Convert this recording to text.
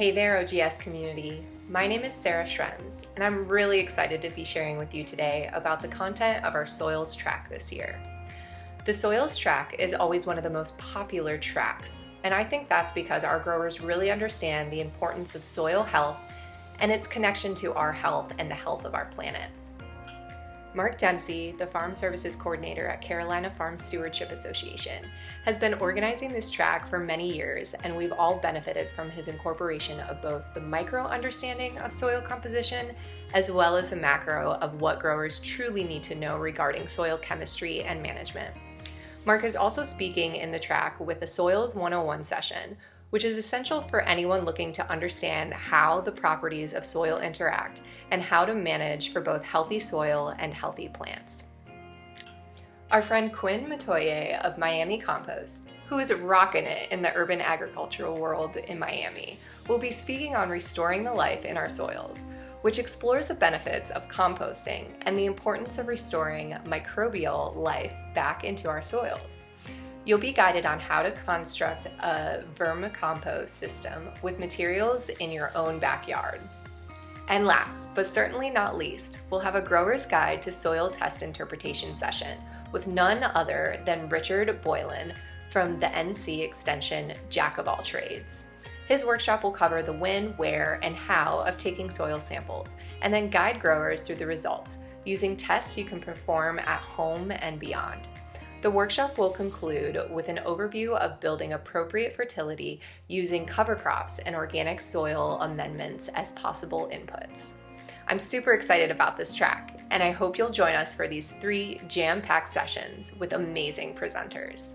Hey there, OGS community. My name is Sarah Schrems, and I'm really excited to be sharing with you today about the content of our Soils track this year. The Soils track is always one of the most popular tracks, and I think that's because our growers really understand the importance of soil health and its connection to our health and the health of our planet. Mark Dempsey, the Farm Services Coordinator at Carolina Farm Stewardship Association, has been organizing this track for many years, and we've all benefited from his incorporation of both the micro understanding of soil composition as well as the macro of what growers truly need to know regarding soil chemistry and management. Mark is also speaking in the track with the Soils 101 session, which is essential for anyone looking to understand how the properties of soil interact and how to manage for both healthy soil and healthy plants. Our friend Quinn Matoye of Miami Compost, who is rocking it in the urban agricultural world in Miami, will be speaking on restoring the life in our soils, which explores the benefits of composting and the importance of restoring microbial life back into our soils. You'll be guided on how to construct a vermicompost system with materials in your own backyard. And last, but certainly not least, we'll have a grower's guide to soil test interpretation session with none other than Richard Boylan from the NC Extension Jack of All Trades. His workshop will cover the when, where, and how of taking soil samples, and then guide growers through the results using tests you can perform at home and beyond. The workshop will conclude with an overview of building appropriate fertility using cover crops and organic soil amendments as possible inputs. I'm super excited about this track, and I hope you'll join us for these 3 jam-packed sessions with amazing presenters.